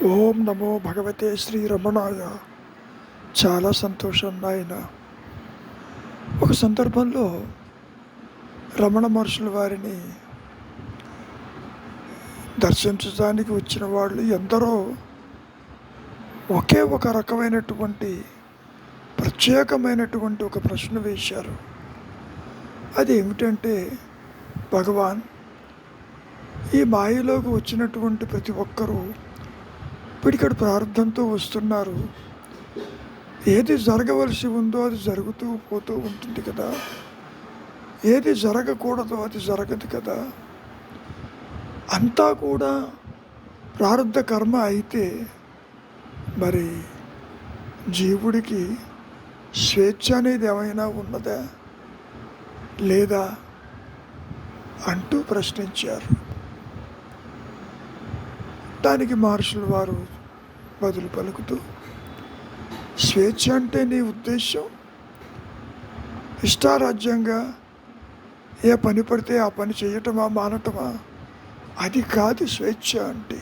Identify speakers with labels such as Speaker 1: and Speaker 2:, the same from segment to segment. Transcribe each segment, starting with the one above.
Speaker 1: ఓం నమో భగవతే శ్రీ రమణాయ. చాలా సంతోషం నాయన. ఒక సందర్భంలో రమణ మహర్షుల వారిని దర్శించడానికి వచ్చిన వాళ్ళు ఎందరో ఒకే ఒక రకమైనటువంటి ప్రత్యేకమైనటువంటి ఒక ప్రశ్న వేశారు. అది ఏమిటంటే, భగవాన్, ఈ మాయలోకి వచ్చినటువంటి ప్రతి ఒక్కరూ పిడికడు ప్రారంభంతో వస్తున్నారు. ఏది జరగవలసి ఉందో అది జరుగుతూ పోతూ ఉంటుంది కదా, ఏది జరగకూడదో అది జరగదు కదా. అంతా కూడా ప్రారంధ కర్మ అయితే మరి జీవుడికి స్వేచ్ఛ అనేది ఏమైనా ఉన్నదా లేదా అంటూ ప్రశ్నించారు. దానికి మహర్షుల వారు బదులు పలుకుతూ, స్వేచ్ఛ అంటే నీ ఉద్దేశం ఇష్టారాజ్యంగా ఏ పని పడితే ఆ పని చేయటమా మానటమా? అది కాదు స్వేచ్ఛ అంటే.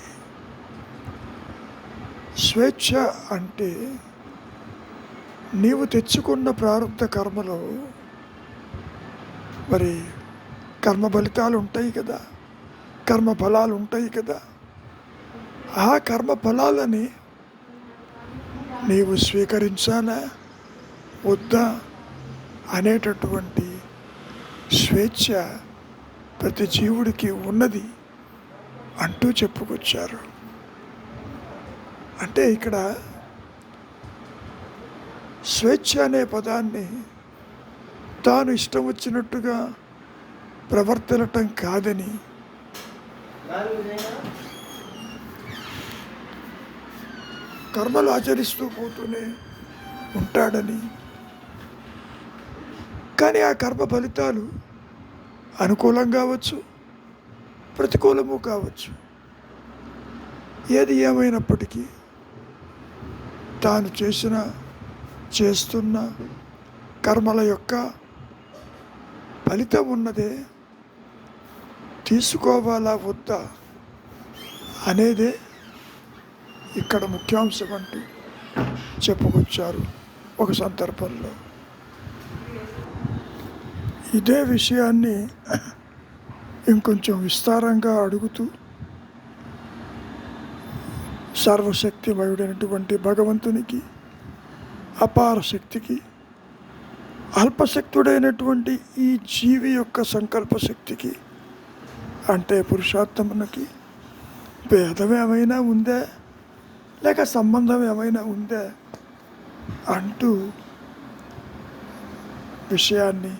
Speaker 1: స్వేచ్ఛ అంటే నీవు తెచ్చుకున్న ప్రారంభ కర్మలో మరి కర్మ ఫలితాలు ఉంటాయి కదా, కర్మ ఫలాలు ఉంటాయి కదా. ఆ కర్మ ఫలాలని నీవు స్వీకరించాలా వద్దా అనేటటువంటి స్వేచ్ఛ ప్రతి జీవుడికి ఉన్నది అంటూ చెప్పుకొచ్చారు. అంటే ఇక్కడ స్వేచ్ఛ అనే పదాన్ని తాను ఇష్టం వచ్చినట్టుగా ప్రవర్తించటం కాదని, కర్మలు ఆచరిస్తూ పోతూనే ఉంటాడని, కానీ ఆ కర్మ ఫలితాలు అనుకూలం కావచ్చు, ప్రతికూలము కావచ్చు. ఏది ఏమైనప్పటికీ తాను చేస్తున్న కర్మల యొక్క ఫలితం ఉన్నదే తీసుకోవాలా వద్దా అనేదే ఇక్కడ ముఖ్యాంశం అంటూ చెప్పుకొచ్చారు ఒక సందర్భంలో. ఇదే విషయాన్ని ఇంకొంచెం విస్తారంగా అడుగుతూ, సర్వశక్తిమయుడైనటువంటి భగవంతునికి, అపార శక్తికి, అల్పశక్తుడైనటువంటి ఈ జీవి యొక్క సంకల్ప శక్తికి అంటే పురుషార్థమునకి భేదం ఏమైనా ఉందా లేక సంబంధం ఏమైనా ఉందా అంటూ విషయాన్ని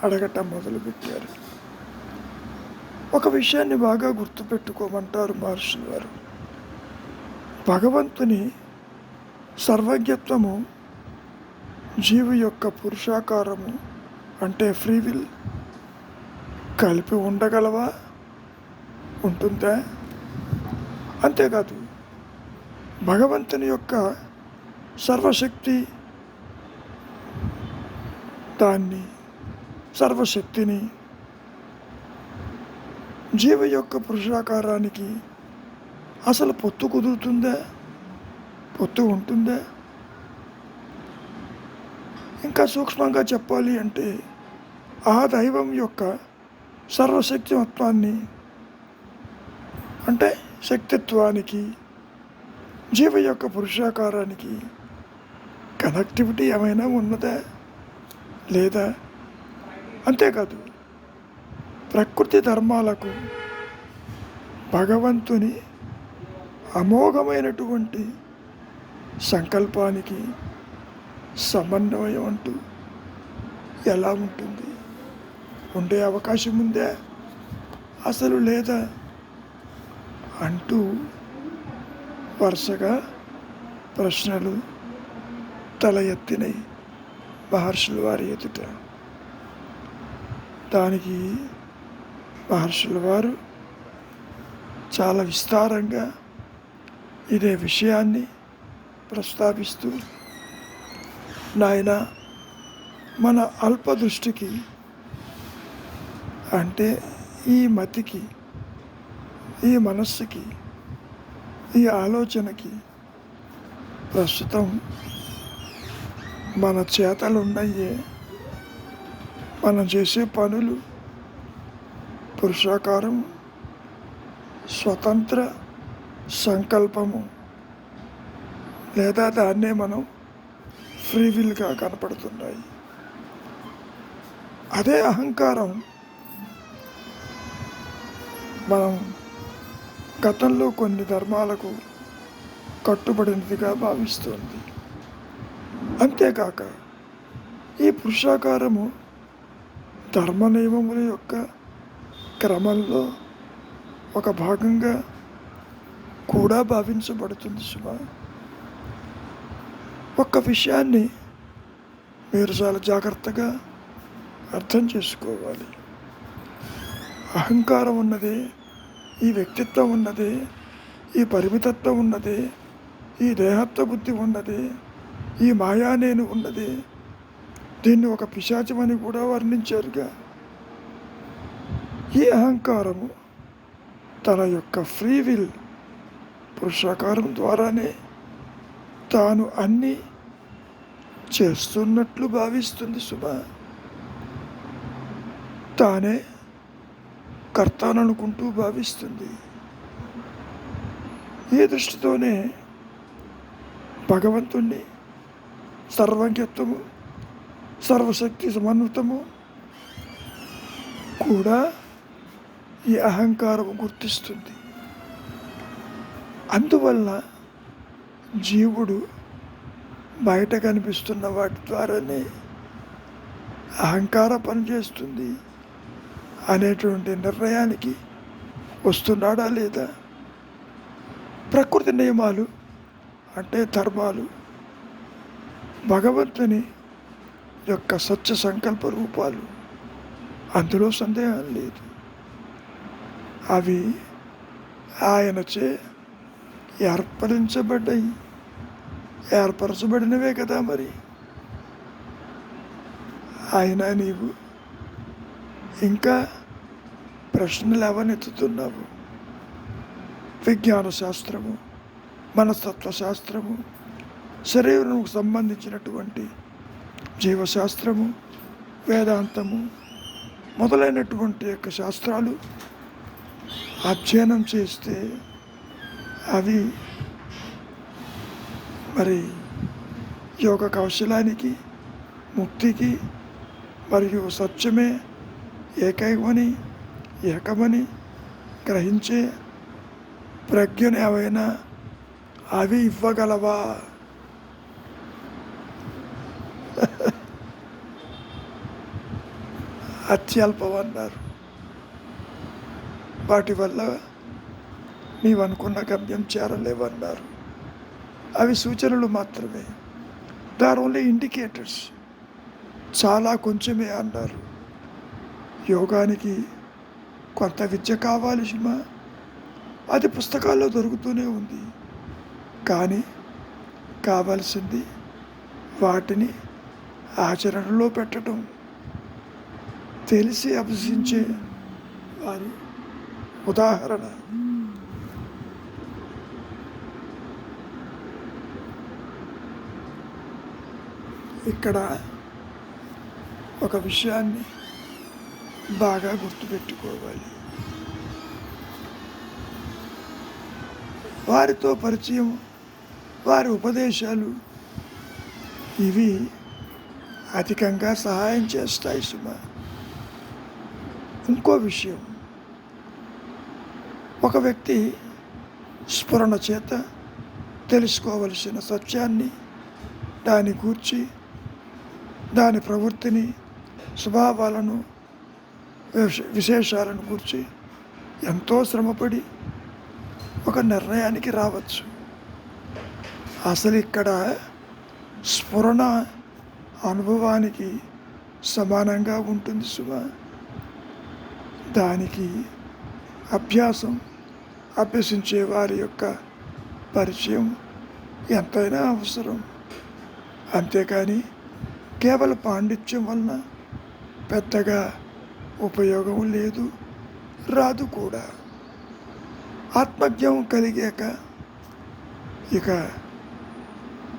Speaker 1: అడగటం మొదలుపెట్టారు. ఒక విషయాన్ని బాగా గుర్తుపెట్టుకోమంటారు మహర్షుల వారు. భగవంతుని సర్వజ్ఞత్వము జీవి యొక్క పురుషాకారము అంటే ఫ్రీ విల్ కలిపి ఉండగలవా? ఉంటుందా? అంతేకాదు, భగవంతుని యొక్క సర్వశక్తి, దాన్ని సర్వశక్తిని జీవి యొక్క పురుషాకారానికి అసలు పొత్తు కుదురుతుందా? పొత్తు ఉంటుందా? ఇంకా సూక్ష్మంగా చెప్పాలి అంటే, ఆ దైవం యొక్క సర్వశక్తిమత్వాన్ని అంటే శక్తిత్వానికి జీవి యొక్క పురుషాకారానికి కనెక్టివిటీ ఏమైనా ఉన్నదా లేదా? అంతేకాదు, ప్రకృతి ధర్మాలకు భగవంతుని అమోఘమైనటువంటి సంకల్పానికి సమన్వయం అంటూ ఎలా ఉంటుంది? ఉండే అవకాశం ఉందా అసలు లేదా అంటూ వరుసగా ప్రశ్నలు తల ఎత్తినాయి మహర్షుల వారి ఎదుట. దానికి మహర్షుల వారు చాలా విస్తారంగా ఇదే విషయాన్ని ప్రస్తావిస్తూ, నాయన, మన అల్పదృష్టికి అంటే ఈ మతికి, ఈ మనస్సుకి ఈ ఆలోచనకి ప్రస్తుతం మన చేతలు ఉన్నాయే, మనం చేసే పనులు పురుషాకారం, స్వతంత్ర సంకల్పము, లేదా దాన్నే మనం ఫ్రీ విల్గా కనపడుతున్నాయి. అదే అహంకారం మనం గతంలో కొన్ని ధర్మాలకు కట్టుబడినదిగా భావిస్తుంది. అంతేకాక ఈ పురుషాకారము ధర్మ నియమముల యొక్క క్రమంలో ఒక భాగంగా కూడా భావించబడుతుంది. సుమా, ఒక్క విషయాన్ని మీరు చాలా జాగ్రత్తగా అర్థం చేసుకోవాలి. అహంకారం ఉన్నదే, ఈ వ్యక్తిత్వం ఉన్నదే, ఈ పరిమితత్వం ఉన్నదే, ఈ దేహత్వ బుద్ధి ఉన్నదే, ఈ మాయా నేను ఉన్నదే, దీన్ని ఒక పిశాచమని కూడా వర్ణించారుగా. ఈ అహంకారము తన యొక్క ఫ్రీ విల్ పురుషాకారం ద్వారానే తాను అన్నీ చేస్తున్నట్లు భావిస్తుంది. సుమా, తానే కర్తాననుకుంటూ భావిస్తుంది. ఈ దృష్టితోనే భగవంతుణ్ణి సర్వజ్ఞత్వము, సర్వశక్తి సమన్వితము కూడా ఈ అహంకారము గుర్తిస్తుంది. అందువల్ల జీవుడు బయట కనిపిస్తున్న వాటి ద్వారానే అహంకారం పనిచేస్తుంది అనేటువంటి నిర్ణయానికి వస్తున్నాడా లేదా? ప్రకృతి నియమాలు అంటే ధర్మాలు భగవంతుని యొక్క సత్య సంకల్ప రూపాలు, అందులో సందేహం లేదు. అవి ఆయనచే ఏర్పరచబడినవే కదా. మరి ఆయన నీవు ఇంకా ప్రశ్నలు ఎవనెత్తుతున్నావు? విజ్ఞాన శాస్త్రము, మనస్తత్వ శాస్త్రము, శరీరంకు సంబంధించినటువంటి జీవశాస్త్రము, వేదాంతము మొదలైనటువంటి యొక్క శాస్త్రాలు అధ్యయనం చేస్తే అవి మరి యోగ కౌశలానికి, ముక్తికి మరియు సత్యమే ఏకమని గ్రహించే ప్రజ్ఞను ఏవైనా అవి ఇవ్వగలవా? అత్యల్పమన్నారు. వాటి వల్ల నీవనుకున్న గమ్యం చేరలేవన్నారు. అవి సూచనలు మాత్రమే. They are only indicators. చాలా కొంచెమే అన్నారు. యోగానికి కొంత విద్య కావాలి సుమా, అది పుస్తకాల్లో దొరుకుతూనే ఉంది. కానీ కావాల్సింది వాటిని ఆచరణలో పెట్టడం. తెలిసి అభ్యసించే వారి ఉదాహరణ ఇక్కడ ఒక విషయాన్ని బాగా గుర్తుపెట్టుకోవాలి. వారితో పరిచయం, వారి ఉపదేశాలు ఇవి అధికంగా సహాయం చేస్తాయి సుమా. ఇంకో విషయం, ఒక వ్యక్తి స్ఫురణ చేత తెలుసుకోవలసిన సత్యాన్ని, దాని గూర్చి, దాని ప్రవృత్తిని, స్వభావాలను, విశేషాలను గూర్చి ఎంతో శ్రమపడి ఒక నిర్ణయానికి రావచ్చు. అసలు ఇక్కడ స్ఫురణ అనుభవానికి సమానంగా ఉంటుంది సుమా. దానికి అభ్యసించే వారి యొక్క పరిచయం ఎంతైనా అవసరం. అంతేకాని కేవలం పాండిత్యం వలన పెద్దగా ఉపయోగం లేదు, రాదు కూడా. ఆత్మజ్ఞానం కలిగాక ఇక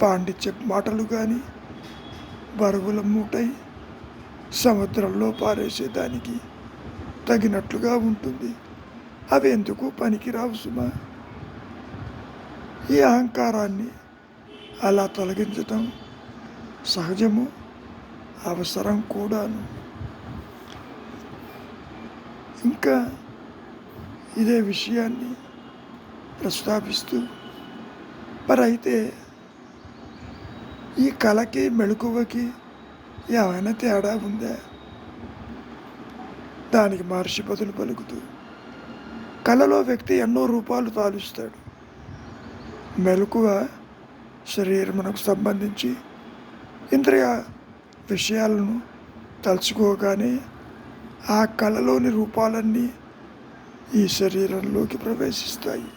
Speaker 1: పాండిత్య మాటలు కానీ బరువుల మూటై సముద్రంలో పారేసేదానికి తగినట్లుగా ఉంటుంది. అవి ఎందుకు పనికిరావు సుమా. ఈ అహంకారాన్ని అలా తొలగించటం సహజము, అవసరం కూడాను. ఇంకా ఇదే విషయాన్ని ప్రస్తావిస్తూ మరి అయితే ఈ కళకి మెళకువకి ఏమైనా తేడా ఉందా? దానికి మహర్షి బదులు పలుకుతూ, కళలో వ్యక్తి ఎన్నో రూపాలు తాలుస్తాడు. మెలకువ శరీరమునకు సంబంధించి ఇంద్రియ విషయాలను తలుచుకోగానే ఆ కళలోని రూపాలన్నీ ఈ శరీరంలోకి ప్రవేశిస్తాయి.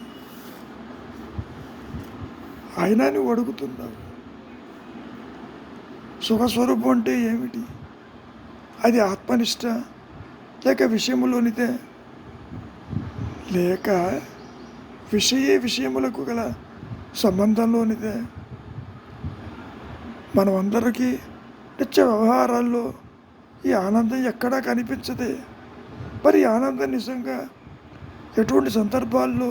Speaker 1: అయినా నువ్వు అడుగుతున్నావు, సుఖస్వరూపం అంటే ఏమిటి? అది ఆత్మనిష్ట లేక విషయములోనిదే, లేక విషయములకు గల సంబంధంలోనిదే? మనమందరికీ నిత్య వ్యవహారాల్లో ఈ ఆనందం ఎక్కడా కనిపించదే. మరి ఆనందం నిజంగా ఎటువంటి సందర్భాల్లో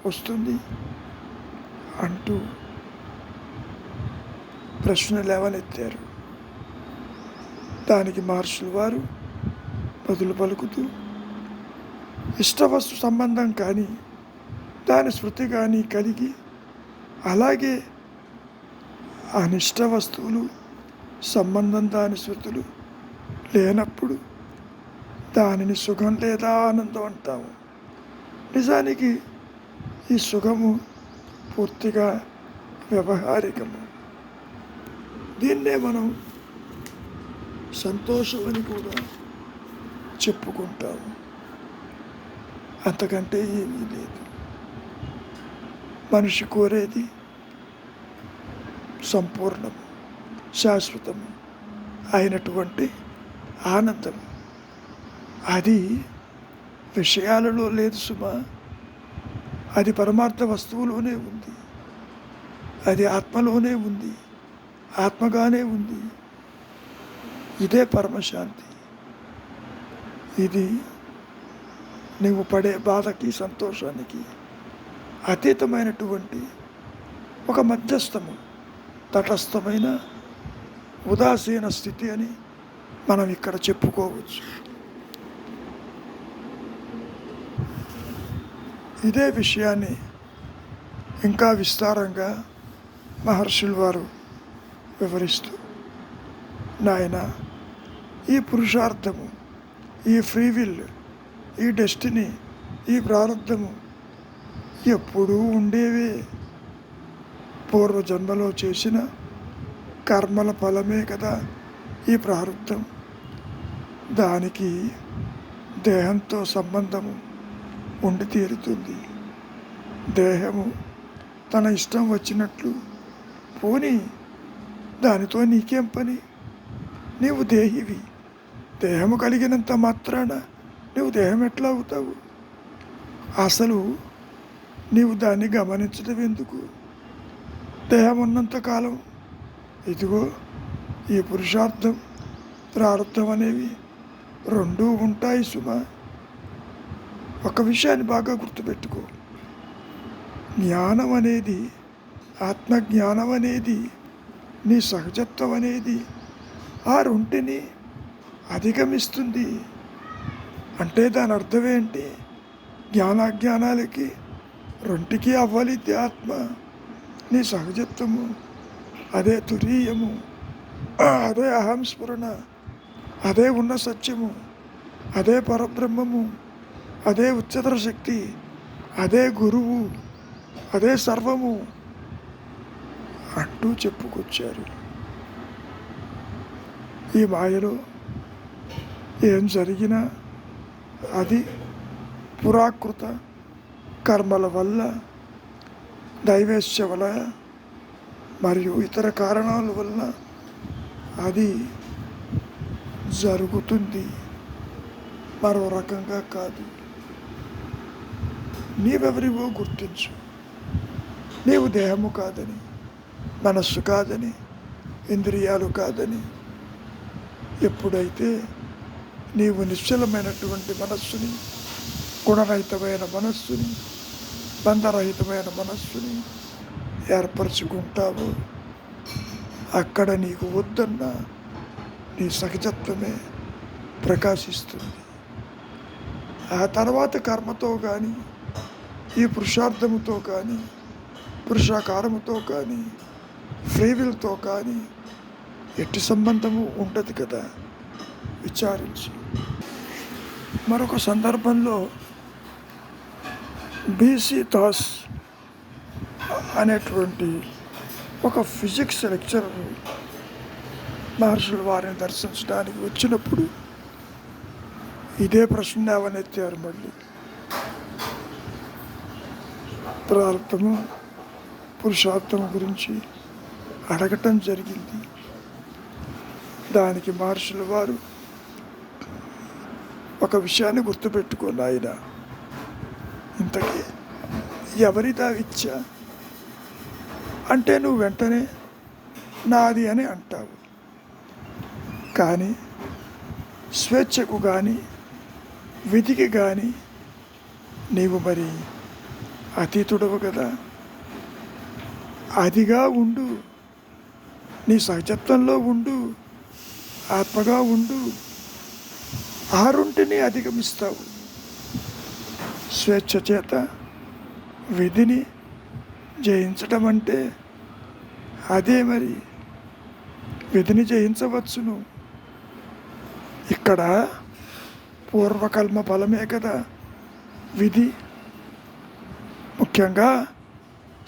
Speaker 1: వస్తుంది అంటూ ప్రశ్న లేవనెత్తారు. దానికి మహర్షులు వారు బదులు పలుకుతూ, ఇష్టవస్తు సంబంధం కానీ దాని స్మృతి కానీ కలిగి, అలాగే అనిష్ట వస్తువులు సంబంధం దాని స్మృతులు లేనప్పుడు దానిని సుఖం లేదా ఆనందం అంటాము. నిజానికి ఈ సుఖము పూర్తిగా వ్యవహారికము. దీన్నే మనం సంతోషం అని కూడా చెప్పుకుంటాము. అంతకంటే ఏమీ లేదు. మనిషి కోరేది సంపూర్ణము, శాశ్వతము అయినటువంటి ఆనందం. అది విషయాలలో లేదు సుమా. అది పరమార్థ వస్తువులోనే ఉంది. అది ఆత్మలోనే ఉంది, ఆత్మగానే ఉంది. ఇదే పరమశాంతి. ఇది నీవు పడే బాధకి సంతోషానికి అతీతమైనటువంటి ఒక మధ్యస్థము, తటస్థమైన ఉదాసీన స్థితి అని మనం ఇక్కడ చెప్పుకోవచ్చు. ఇదే విషయాన్ని ఇంకా విస్తారంగా మహర్షులు వారు వివరిస్తూ, నాయన, ఈ పురుషార్థము, ఈ ఫ్రీ విల్, ఈ డెస్టినీ, ఈ ప్రారంధము ఎప్పుడూ ఉండేవే. పూర్వజన్మలో చేసిన కర్మల ఫలమే కదా ఈ ప్రారంధం. దానికి దేహంతో సంబంధము ఉండి తీరుతుంది. దేహము తన ఇష్టం వచ్చినట్లు పోని, దానితో నీకేం పని? నీవు దేహివి. దేహము కలిగినంత మాత్రాన నువ్వు దేహం ఎట్లా అవుతావు? అసలు నీవు దాన్ని గమనించడం ఎందుకు? దేహం ఉన్నంతకాలం ఇదిగో ఈ పురుషార్థం, ప్రారంధం అనేవి రెండూ ఉంటాయి సుమా. ఒక విషయాన్ని బాగా గుర్తుపెట్టుకో. జ్ఞానం అనేది, ఆత్మజ్ఞానం అనేది, నీ సహజత్వం అనేది ఆ రెంటిని అధిగమిస్తుంది. అంటే దాని అర్థం ఏంటి? జ్ఞానాజ్ఞానాలకి రెంటికి అవ్వలిద్ది ఆత్మ, నీ సహజత్వము. అదే తురీయము, అదే అహంస్ఫురణ, అదే ఉన్న సత్యము, అదే పరబ్రహ్మము, అదే ఉच्चतर శక్తి, అదే గురువు, అదే సర్వము అంటూ చెప్పుకొచ్చారు. ఈ మాయలో ఏం జరిగినా అది పురాకృత కర్మల వల్ల, దైవేచ్ఛ వల్ల మరియు ఇతర కారణాల వల్ల అది జరుగుతుంది, మరో రకంగా కాదు. నీవెవరివో గుర్తించు. నీవు దేహము కాదని, మనస్సు కాదని, ఇంద్రియాలు కాదని. ఎప్పుడైతే నీవు నిశ్చలమైనటువంటి మనస్సుని, గుణరహితమైన మనస్సుని, బంధరహితమైన మనస్సుని ఏర్పరచుకుంటావో అక్కడ నీకు వద్దన్న నీ సహజత్వమే ప్రకాశిస్తుంది. ఆ తర్వాత కర్మతో కానీ, ఈ పురుషార్థముతో కానీ, పురుషాకారముతో కానీ, ఫ్రీవిల్తో కానీ ఎట్టి సంబంధము ఉండదు కదా. విచారించి మరొక సందర్భంలో బీసీ దాస్ అనేటువంటి ఒక ఫిజిక్స్ లెక్చరర్ మహర్షుల వారిని దర్శించడానికి వచ్చినప్పుడు ఇదే ప్రశ్న లేవనెత్తారు. మళ్ళీ ప్రారంభము పురుషార్థము గురించి అడగటం జరిగింది. దానికి మహర్షుల వారు ఒక విషయాన్ని గుర్తుపెట్టుకుని, ఆయన ఇంతకీ ఎవరిదా ఇచ్చా అంటే నువ్వు వెంటనే నాది అని అంటావు. కానీ స్వేచ్ఛకు కానీ విధికి కానీ నీవు మరి అతీతుడవు కదా. అదిగా ఉండు, నీ సహజత్వంలో ఉండు, ఆత్మగా ఉండు. ఆరుంటిని అధిగమిస్తావు. స్వేచ్ఛ చేత విధిని జయించటం అంటే అదే. మరి విధిని జయించవచ్చును. ఇక్కడ పూర్వకల్మ ఫలమే కదా విధి. ముఖ్యంగా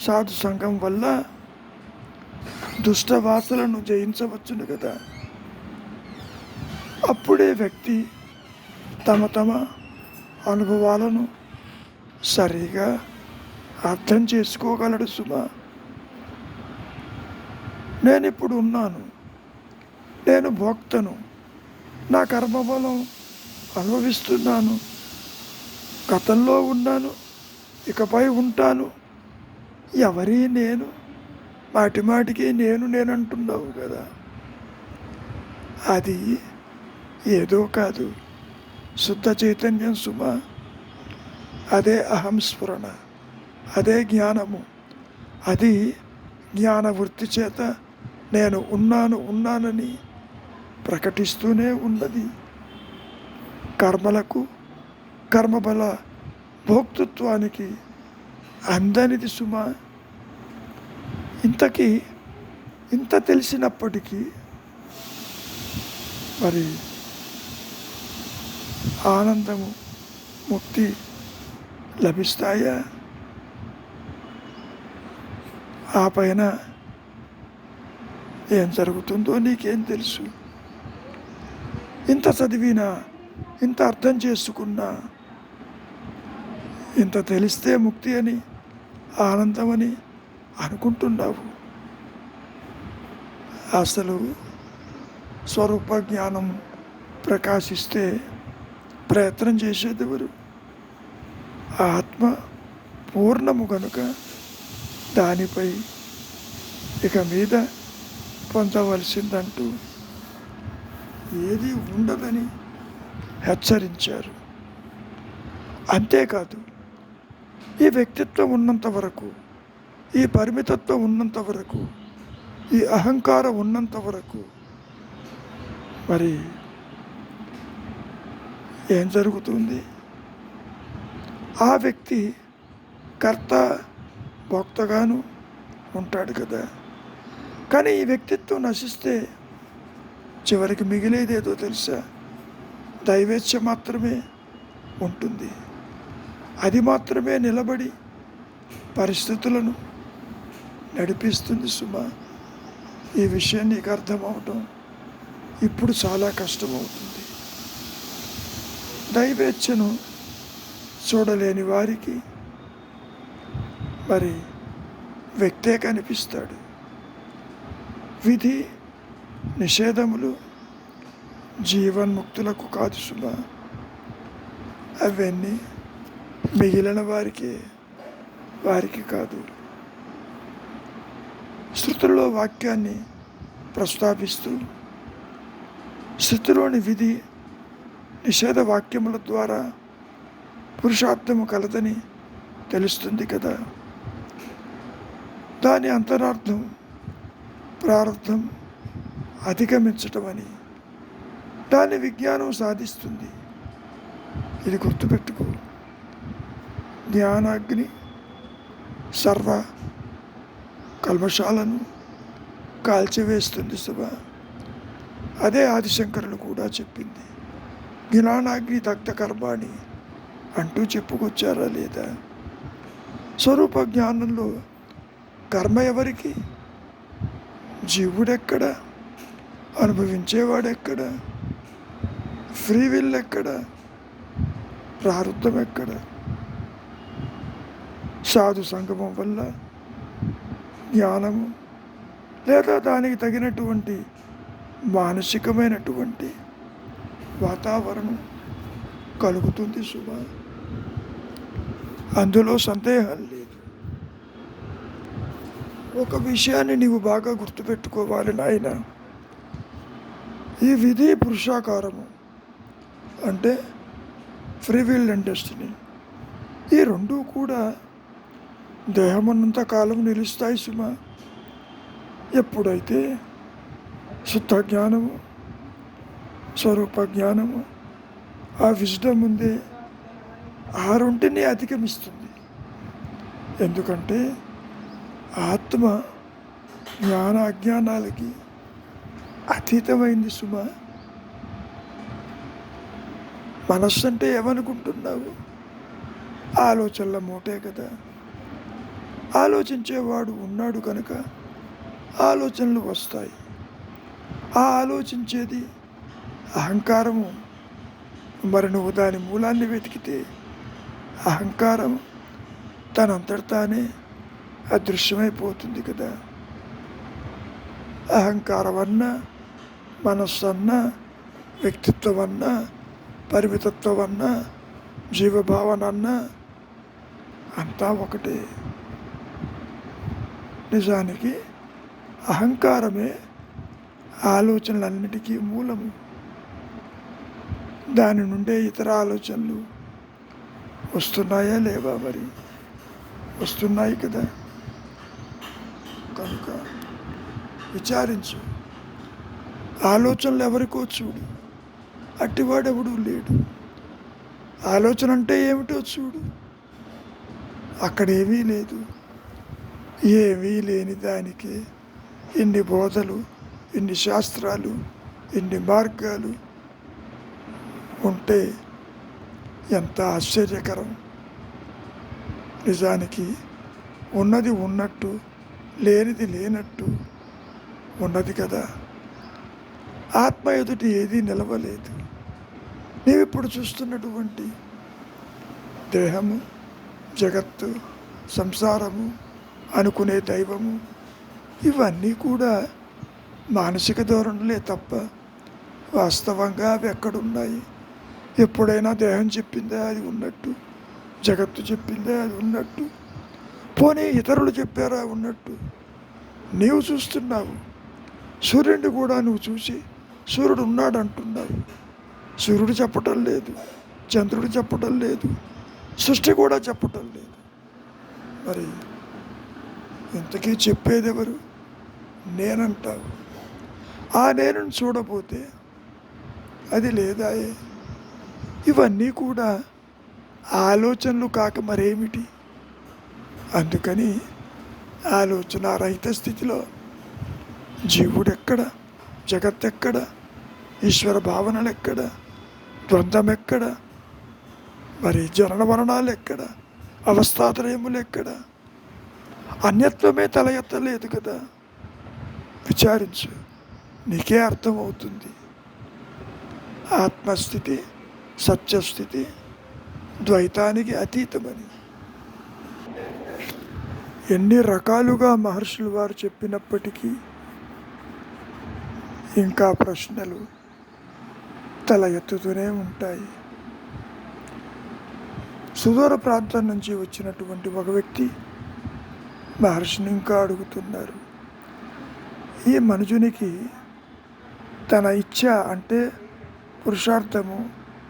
Speaker 1: సాధు సంఘం వల్ల దుష్ట వాసనలను జయించవచ్చును కదా. అప్పుడే వ్యక్తి తమ తమ అనుభవాలను సరిగా అర్థం చేసుకోగలడు సుమా. నేను ఇప్పుడు ఉన్నాను, నేను భోక్తను, నా కర్మబలం అనుభవిస్తున్నాను, గతంలో ఉన్నాను, ఇకపై ఉంటాను. ఎవరి నేను మాటి మాటికి నేనంటున్నావు కదా. అది ఏదో కాదు, శుద్ధ చైతన్యం సుమా. అదే అహం స్ఫురణ, అదే జ్ఞానము. అది జ్ఞాన వృత్తి చేత నేను ఉన్నానని ప్రకటిస్తూనే ఉన్నది. కర్మలకు, కర్మబల భోక్తృత్వానికి అందనిది సుమా. ఇంతకీ ఇంత తెలిసినప్పటికీ మరి ఆనందము, ముక్తి లభిస్తాయా? ఆ పైన ఏం జరుగుతుందో నీకేం తెలుసు? ఇంత చదివినా, ఇంత అర్థం చేసుకున్నా, ఇంత తెలిస్తే ముక్తి అని, ఆనందమని అనుకుంటున్నావు. అసలు స్వరూప జ్ఞానం ప్రకాశిస్తే ప్రయత్నం చేసేది ఎవరు? ఆత్మ పూర్ణము కనుక దానిపై ఇక మీద పొందవలసిందంటూ ఏది ఉండదని హెచ్చరించారు. అంతేకాదు, ఈ వ్యక్తిత్వం ఉన్నంత వరకు, ఈ పరిమితత్వం ఉన్నంత వరకు, ఈ అహంకారం ఉన్నంత వరకు మరి ఏం జరుగుతుంది? ఆ వ్యక్తి కర్త భోక్తగాను ఉంటాడు కదా. కానీ ఈ వ్యక్తిత్వం నశిస్తే చివరికి మిగిలేదేదో తెలుసా? దైవేచ్ఛ మాత్రమే ఉంటుంది. అది మాత్రమే నిలబడి పరిస్థితులను నడిపిస్తుంది సుమా. ఈ విషయం నీకు అర్థమవటం ఇప్పుడు చాలా కష్టమవుతుంది. దైవేచ్ఛను చూడలేని వారికి మరి వ్యక్తే కనిపిస్తాడు. విధి నిషేధములు జీవన్ముక్తులకు కాదు సుమా. అవన్నీ మిగిలిన వారికి కాదు. శృతుల్లో వాక్యాన్ని ప్రస్తావిస్తూ శృతిలోని విధి నిషేధ వాక్యముల ద్వారా పురుషార్థము కలదని తెలుస్తుంది కదా. దాని అంతరార్థం ప్రారంధం అధిగమించటమని, దాని విజ్ఞానం సాధిస్తుంది. ఇది గుర్తుపెట్టుకో. జ్ఞానాగ్ని సర్వ కల్మషాలను కాల్చివేస్తుంది సుమ. అదే ఆదిశంకరులు కూడా చెప్పింది. జ్ఞానాగ్ని దగ్ధ కర్మాణి అంటూ చెప్పుకొచ్చారా లేదా? స్వరూప జ్ఞానంలో కర్మ ఎవరికి? జీవుడెక్కడ? అనుభవించేవాడెక్కడ? ఫ్రీ విల్ ఎక్కడ? ప్రారంధం ఎక్కడ? సాధు సంగమం వల్ల జ్ఞానము లేదా దానికి తగినటువంటి మానసికమైనటువంటి వాతావరణం కలుగుతుంది శుభ. అందులో సందేహం లేదు. ఒక విషయాన్ని నీవు బాగా గుర్తుపెట్టుకోవాలి నాయన. ఈ విధి పురుషాకారము అంటే ఫ్రీ విల్ అండ్ డెస్టినీ, ఈ రెండూ కూడా దేహమున్నంత కాలం నిలుస్తాయి సుమ. ఎప్పుడైతే శుద్ధ జ్ఞానము, స్వరూప జ్ఞానము, ఆ విజ్డమ్ ఉందే, ఆ రెంటిని అధిగమిస్తుంది. ఎందుకంటే ఆత్మ జ్ఞాన అజ్ఞానాలకి అతీతమైంది సుమ. మనస్సు అంటే ఏమనుకుంటున్నావు? ఆలోచనల మూటే కదా. ఆలోచించేవాడు ఉన్నాడు కనుక ఆలోచనలు వస్తాయి. ఆ ఆలోచించేది అహంకారము. మరి నువ్వు దాని మూలాన్ని వెతికితే అహంకారం తనంతటానే అదృశ్యమైపోతుంది కదా. అహంకారం అన్నా, మనస్సు అన్నా, వ్యక్తిత్వం అన్నా, పరిమితత్వం అన్నా, జీవభావన అన్నా అంతా ఒకటే. నిజానికి అహంకారమే ఆలోచనలన్నిటికీ మూలము. దాని నుండే ఇతర ఆలోచనలు వస్తున్నాయా లేవా? మరి వస్తున్నాయి కదా. కనుక విచారించు. ఆలోచనలు ఎవరికో చూడు, అట్టివాడెవడూ లేడు. ఆలోచన అంటే ఏమిటో చూడు, అక్కడేమీ లేదు. ఏమీ లేని దానికి ఇన్ని బోధలు, ఇన్ని శాస్త్రాలు, ఇన్ని మార్గాలు ఉంటే ఎంత ఆశ్చర్యకరం. నిజానికి ఉన్నది ఉన్నట్టు, లేనిది లేనట్టు ఉన్నది కదా. ఆత్మ ఎదుటి ఏదీ నిలవలేదు. నీవిప్పుడు చూస్తున్నటువంటి దేహము, జగత్తు, సంసారము, అనుకునే దైవము, ఇవన్నీ కూడా మానసిక ధోరణులే తప్ప వాస్తవంగా అవి ఎక్కడున్నాయి? ఎప్పుడైనా దేహం చెప్పిందే అది ఉన్నట్టు, జగత్తు చెప్పిందే అది ఉన్నట్టు, పోనీ ఇతరులు చెప్పారా ఉన్నట్టు? నీవు చూస్తున్నావు. సూర్యుడిని కూడా నువ్వు చూసి సూర్యుడు ఉన్నాడు అంటున్నావు. సూర్యుడు చెప్పటం లేదు, చంద్రుడు చెప్పటం లేదు, సృష్టి కూడా చెప్పటం లేదు. మరి ఇంతకీ చెప్పేదెవరు? నేనంటావు. ఆ నేను చూడబోతే అది లేదాయే. ఇవన్నీ కూడా ఆలోచనలు కాక మరేమిటి? అందుకని ఆలోచన రహిత స్థితిలో జీవుడెక్కడ, జగత్తెక్కడ, ఈశ్వర భావనలు ఎక్కడ, ద్వంద్వం ఎక్కడ, మరి జనన మరణాలు ఎక్కడ, అవస్థాత్రయములు ఎక్కడ? అన్యత్వమే తల ఎత్తలేదు కదా. విచారించు, నీకే అర్థమవుతుంది. ఆత్మస్థితి, సత్యస్థితి ద్వైతానికి అతీతమని. ఎన్ని రకాలుగా మహర్షులు వారు చెప్పినప్పటికీ ఇంకా ప్రశ్నలు తల ఎత్తుతూనే ఉంటాయి. సుదూర ప్రాంతం నుంచి వచ్చినటువంటి ఒక వ్యక్తి మహర్షిని ఇంకా అడుగుతున్నారు. ఈ మనుషునికి తన ఇచ్ఛ అంటే పురుషార్థము,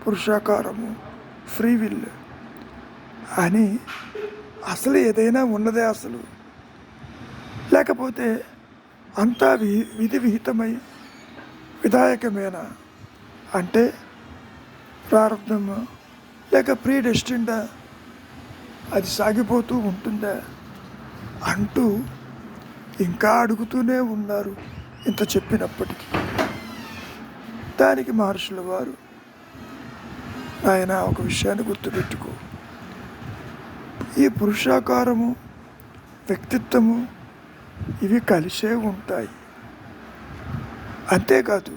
Speaker 1: పురుషాకారము, ఫ్రీ విల్ అని అసలు ఏదైనా ఉన్నదే అసలు, లేకపోతే అంతా విధి విహితమై విధాయకమేనా అంటే ప్రారంభము లేక ప్రీ డెస్టిన్డా, అది సాగిపోతూ ఉంటుందా అంటూ ఇంకా అడుగుతూనే ఉన్నారు. ఇంత చెప్పినప్పటికీ దానికి మహర్షుల వారు, ఆయన ఒక విషయాన్ని గుర్తుపెట్టుకో, ఈ పురుషాకారము, వ్యక్తిత్వము ఇవి కలిసే ఉంటాయి. అంతేకాదు,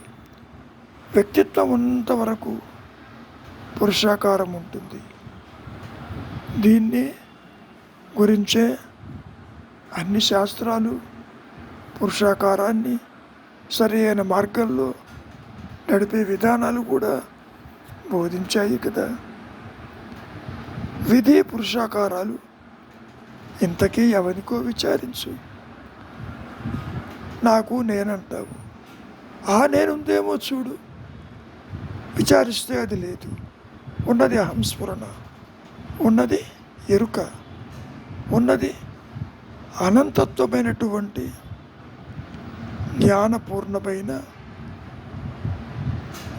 Speaker 1: వ్యక్తిత్వం ఉన్నంత వరకు పురుషాకారం ఉంటుంది. దీన్ని గురించే అన్ని శాస్త్రాలు పురుషాకారాన్ని సరి అయిన మార్గంలో నడిపే విధానాలు కూడా బోధించాయి కదా. విధి పురుషాకారాలు ఇంతకీ ఎవరికో విచారించు. నాకు నేనంటావు, ఆ నేనుందేమో చూడు, విచారిస్తే అది లేదు. ఉన్నది అహంస్ఫురణ, ఉన్నది ఎరుక, ఉన్నది అనంతత్వమైనటువంటి జ్ఞానపూర్ణమైన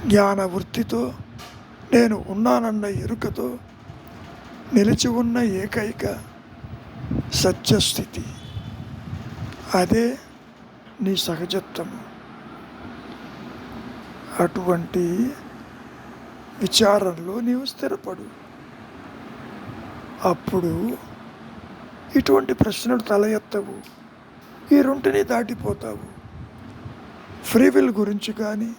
Speaker 1: జ్ఞాన వృత్తితో నేను ఉన్నానన్న ఎరుకతో నిలిచి ఉన్న ఏకైక సత్యస్థితి. అదే నీ సహజత్వము. అటువంటి విచారంలో నీవు స్థిరపడు. అప్పుడు ఇటువంటి ప్రశ్నలు తల ఎత్తవు, ఈ రెంటిని దాటిపోతావు. ఫ్రీ విల్ గురించి కానీ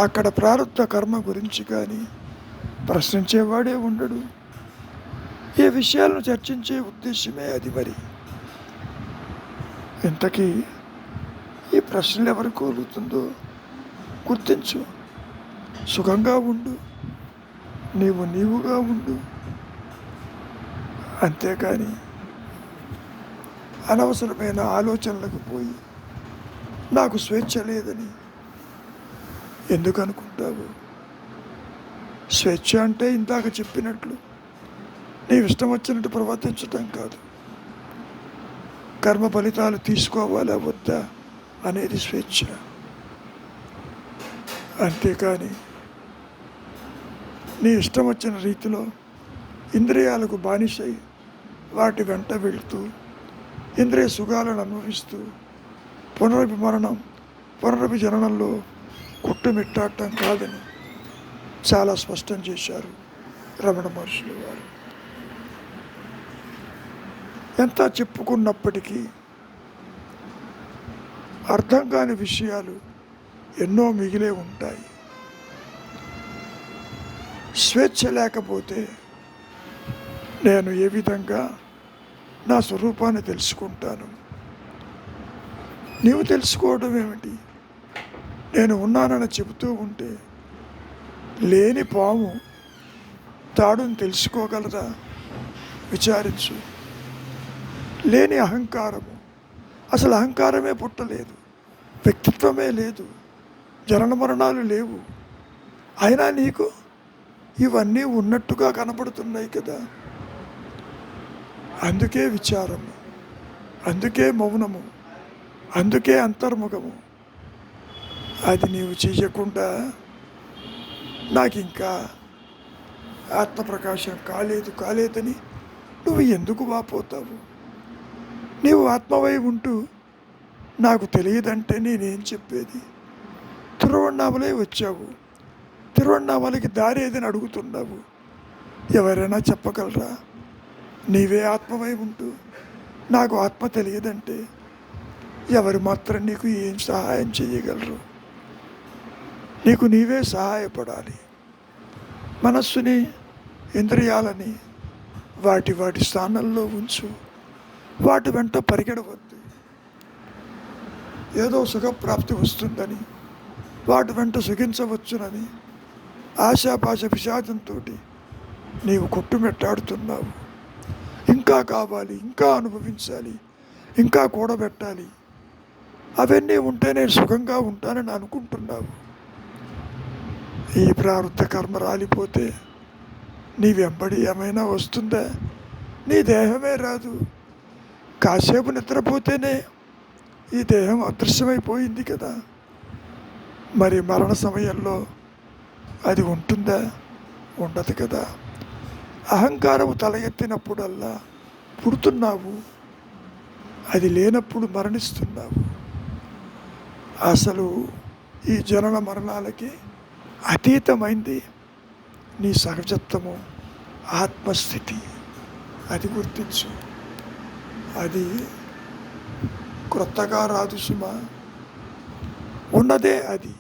Speaker 1: అక్కడ ప్రారంభ కర్మ గురించి కానీ ప్రశ్నించేవాడే ఉండడు. ఈ విషయాలను చర్చించే ఉద్దేశమే అది. మరి ఇంతకీ ఈ ప్రశ్నలు ఎవరు కోరుతుందో గుర్తించు. సుఖంగా ఉండు, నీవుగా ఉండు. అంతేకాని అనవసరమైన ఆలోచనలకు పోయి నాకు స్వేచ్ఛ లేదని ఎందుకు అనుకుంటావు? స్వేచ్ఛ అంటే ఇందాక చెప్పినట్లు నీ ఇష్టం వచ్చినట్టు ప్రవర్తించటం కాదు. కర్మ ఫలితాలు తీసుకోవాలా వద్దా అనేది స్వేచ్ఛ. అంతేకాని నీ ఇష్టం వచ్చిన రీతిలో ఇంద్రియాలకు బానిసై వాటి వెంట వెళుతూ ఇంద్రియ సుఖాలను అనుభవిస్తూ పునరభిమరణం, పునరభిజననంలో కుట్టుమిట్టాడటం కాదని చాలా స్పష్టం చేశారు రమణ మహర్షులు వారు. ఎంత చెప్పుకున్నప్పటికీ అర్థం కాని విషయాలు ఎన్నో మిగిలే ఉంటాయి. స్వేచ్ఛ లేకపోతే నేను ఏ విధంగా నా స్వరూపాన్ని తెలుసుకుంటాను? నీవు తెలుసుకోవడం ఏమిటి? నేను ఉన్నానని చెబుతూ ఉంటే లేని పాము తాడుని తెలుసుకోగలరా? విచారించు. లేని అహంకారము, అసలు అహంకారమే పుట్టలేదు, వ్యక్తిత్వమే లేదు, జనన మరణాలు లేవు, అయినా నీకు ఇవన్నీ ఉన్నట్టుగా కనపడుతున్నాయి కదా. అందుకే విచారము, అందుకే మౌనము, అందుకే అంతర్ముఖము. అది నీవు చేయకుండా నాకు ఇంకా ఆత్మప్రకాశం కాలేదని నువ్వు ఎందుకు వాపోతావు? నీవు ఆత్మవై ఉంటూ నాకు తెలియదంటే నేనేం చెప్పేది? తిరువణ్ణామలై వచ్చావు, తిరువణ్ణామలకి దారి ఏదని అడుగుతున్నావు. ఎవరైనా చెప్పగలరా? నీవే ఆత్మవై ఉంటూ నాకు ఆత్మ తెలియదంటే ఎవరు మాత్రం నీకు ఏం సహాయం చేయగలరు? నీకు నీవే సహాయపడాలి. మనస్సుని, ఇంద్రియాలని వాటి స్థానంలో ఉంచు. వాటి వెంట పరిగెడవద్దు. ఏదో సుఖప్రాప్తి వస్తుందని, వాటి వెంట సుఖించవచ్చునని ఆశాపాశ పిశాచంతో నీవు కొట్టుమెట్టాడుతున్నావు. ఇంకా కావాలి, ఇంకా అనుభవించాలి, ఇంకా కూడబెట్టాలి అవన్నీ ఉంటే నేను సుఖంగా ఉంటానని అనుకుంటున్నావు. ఈ ప్రారంధ కర్మ రాలిపోతే నీ వెంబడి ఏమైనా వస్తుందా? నీ దేహమే రాదు. కాసేపు నిద్రపోతేనే ఈ దేహం అదృశ్యమైపోయింది కదా. మరి మరణ సమయంలో అది ఉంటుందా? ఉండదు కదా. అహంకారము తల ఎత్తినప్పుడల్లా పుడుతున్నావు, అది లేనప్పుడు మరణిస్తున్నావు. అసలు ఈ జనన మరణాలకి అతీతమైంది నీ సహజత్వము, ఆత్మస్థితి. అది గుర్తించు. అది క్రొత్తగా రాదు సుమా. ఉన్నదే అది,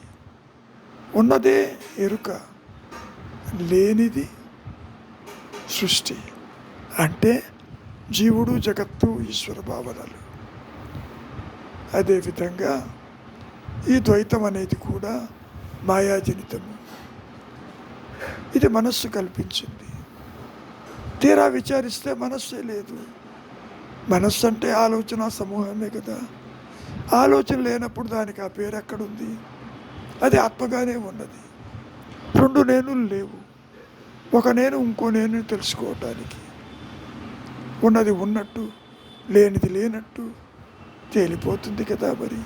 Speaker 1: ఉన్నదే ఎరుక, లేనిది సృష్టి. అంటే జీవుడు, జగత్తు, ఈశ్వర భావనలు. అదేవిధంగా ఈ ద్వైతం అనేది కూడా మాయాజనితము. ఇది మనస్సు కల్పించింది. తీరా విచారిస్తే మనస్సే లేదు. మనస్సు అంటే ఆలోచన సమూహమే కదా. ఆలోచన లేనప్పుడు దానికి ఆ పేరు ఎక్కడుంది? అది ఆత్మగానే ఉన్నది. రెండు నేనులు లేవు. ఒక నేను ఇంకో నేను తెలుసుకోవటానికి. ఉన్నది ఉన్నట్టు, లేనిది లేనట్టు తేలిపోతుంది కదా. మరి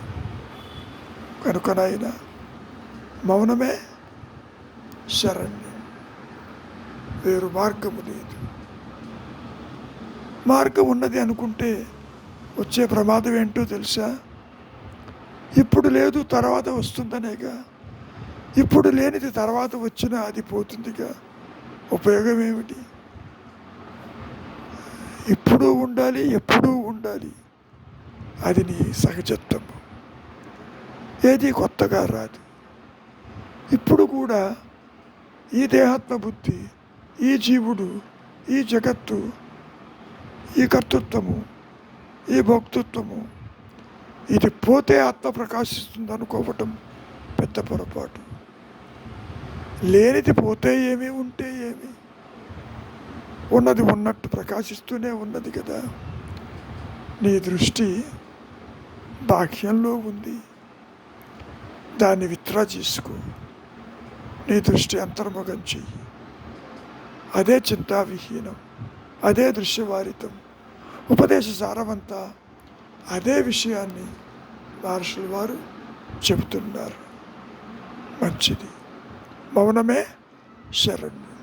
Speaker 1: కనుక నాయన మౌనమే శరణ్యం, వేరు మార్గము లేదు. మార్గం ఉన్నది అనుకుంటే వచ్చే ప్రమాదం ఏంటో తెలుసా? ఇప్పుడు లేదు తర్వాత వస్తుందనేగా. ఇప్పుడు లేనిది తర్వాత వచ్చినా అది పోతుందిగా. ఉపయోగం ఏమిటి? ఇప్పుడు ఉండాలి, ఎప్పుడూ ఉండాలి. అది నీ సహజత్వము. ఏది కొత్తగా రాదు. ఇప్పుడు కూడా ఈ దేహాత్మ బుద్ధి, ఈ జీవుడు, ఈ జగత్తు, ఈ కర్తృత్వము, ఈ భోక్తృత్వము, ఇది పోతే ఆత్మ ప్రకాశిస్తుంది అనుకోవటం పెద్ద పొరపాటు. లేనిది పోతే ఏమి, ఉంటే ఏమి? ఉన్నది ఉన్నట్టు ప్రకాశిస్తూనే ఉన్నది కదా. నీ దృష్టి బాహ్యంలో ఉంది, దాన్ని విత్డ్రా చేసుకో. నీ దృష్టి అంతర్ముఖం చెయ్యి. అదే చింతావిహీనం, అదే దృశ్యవారితం. ఉపదేశ సారమంతా అదే విషయాన్ని మహర్షుల వారు చెబుతున్నారు. మంచిది. మౌనమే శరణ్యం.